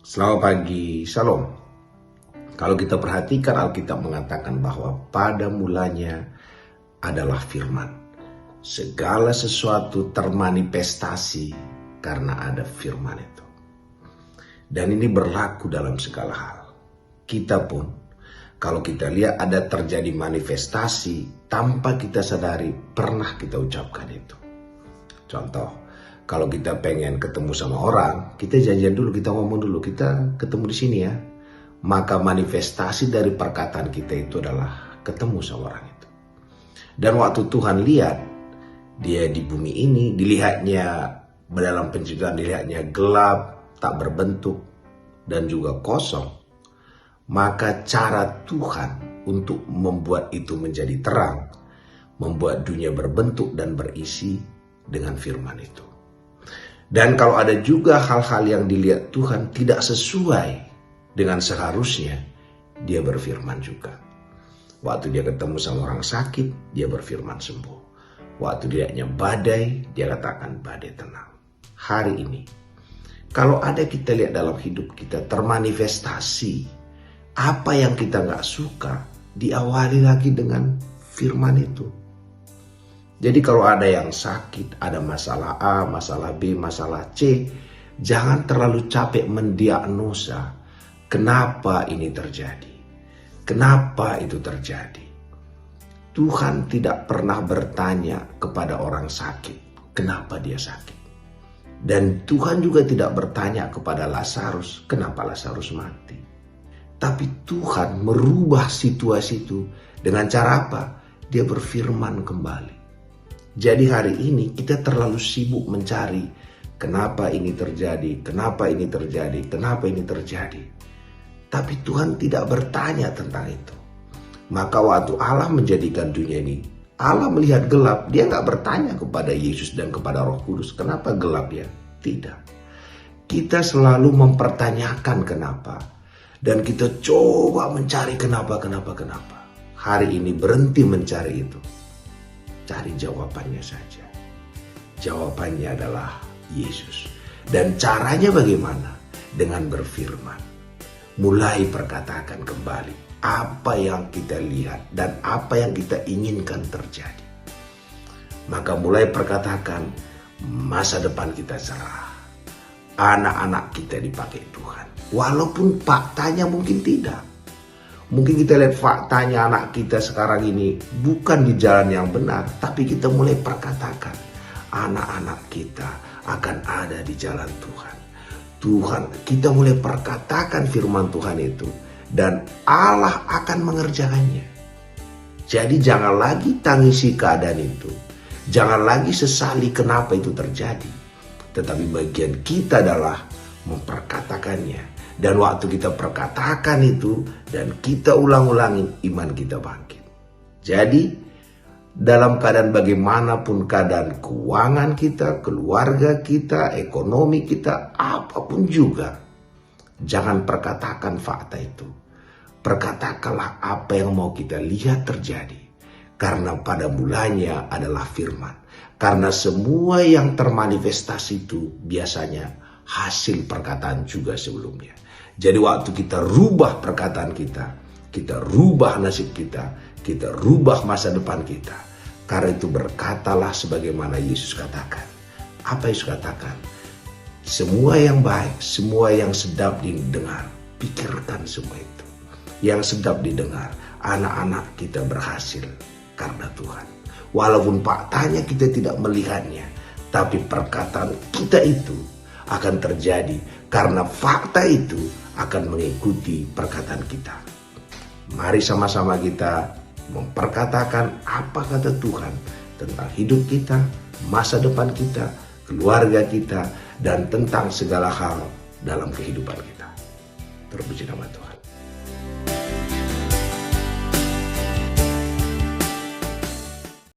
Selamat pagi, Shalom. Kalau kita perhatikan, Alkitab mengatakan bahwa pada mulanya adalah firman. Segala sesuatu termanifestasi karena ada firman itu. Dan ini berlaku dalam segala hal. Kita pun, kalau kita lihat ada terjadi manifestasi, tanpa kita sadari pernah kita ucapkan itu. Contoh, kalau kita pengen ketemu sama orang, kita janjian dulu, kita ngomong dulu, kita ketemu di sini ya. Maka manifestasi dari perkataan kita itu adalah ketemu sama orang itu. Dan waktu Tuhan lihat, dia di bumi ini, dilihatnya dalam penciptaan, dilihatnya gelap, tak berbentuk, dan juga kosong. Maka cara Tuhan untuk membuat itu menjadi terang, membuat dunia berbentuk dan berisi dengan firman itu. Dan kalau ada juga hal-hal yang dilihat Tuhan tidak sesuai dengan seharusnya, dia berfirman juga. Waktu dia ketemu sama orang sakit, dia berfirman sembuh. Waktu dilihatnya badai, dia katakan badai tenang. Hari ini, kalau ada kita lihat dalam hidup kita termanifestasi, apa yang kita gak suka, diawali lagi dengan firman itu. Jadi kalau ada yang sakit, ada masalah A, masalah B, masalah C, jangan terlalu capek mendiagnosa kenapa ini terjadi. Kenapa itu terjadi. Tuhan tidak pernah bertanya kepada orang sakit, kenapa dia sakit. Dan Tuhan juga tidak bertanya kepada Lazarus, kenapa Lazarus mati. Tapi Tuhan merubah situasi itu dengan cara apa? Dia berfirman kembali. Jadi hari ini kita terlalu sibuk mencari kenapa ini terjadi, kenapa ini terjadi, kenapa ini terjadi. Tapi Tuhan tidak bertanya tentang itu. Maka waktu Allah menjadikan dunia ini, Allah melihat gelap, dia nggak bertanya kepada Yesus dan kepada Roh Kudus, kenapa gelap ya? Tidak. Kita selalu mempertanyakan kenapa. Dan kita coba mencari kenapa. Hari ini berhenti mencari itu. Cari jawabannya saja. Jawabannya adalah Yesus. Dan caranya bagaimana? Dengan berfirman. Mulai perkatakan kembali apa yang kita lihat dan apa yang kita inginkan terjadi. Maka mulai perkatakan masa depan kita cerah. Anak-anak kita dipakai Tuhan. Walaupun faktanya mungkin tidak. Mungkin kita lihat faktanya anak kita sekarang ini bukan di jalan yang benar. Tapi kita mulai perkatakan anak-anak kita akan ada di jalan Tuhan. Kita mulai perkatakan firman Tuhan itu. Dan Allah akan mengerjakannya. Jadi jangan lagi tangisi keadaan itu. Jangan lagi sesali kenapa itu terjadi. Tetapi bagian kita adalah memperkatakannya. Dan waktu kita perkatakan itu dan kita ulang-ulangin, iman kita bangkit. Jadi dalam keadaan bagaimanapun keadaan keuangan kita, keluarga kita, ekonomi kita, apapun juga, jangan perkatakan fakta itu. Perkatakanlah apa yang mau kita lihat terjadi. Karena pada mulanya adalah firman. Karena semua yang termanifestasi itu biasanya hasil perkataan juga sebelumnya. Jadi waktu kita rubah perkataan kita rubah nasib kita rubah masa depan kita. Karena itu berkatalah sebagaimana Yesus katakan. Apa Yesus katakan? Semua yang baik, semua yang sedap didengar, pikirkan semua itu. Yang sedap didengar, anak-anak kita berhasil karena Tuhan. Walaupun faktanya kita tidak melihatnya, tapi perkataan kita itu akan terjadi karena fakta itu akan mengikuti perkataan kita. Mari sama-sama kita memperkatakan apa kata Tuhan tentang hidup kita, masa depan kita, keluarga kita, dan tentang segala hal dalam kehidupan kita. Terpuji nama Tuhan.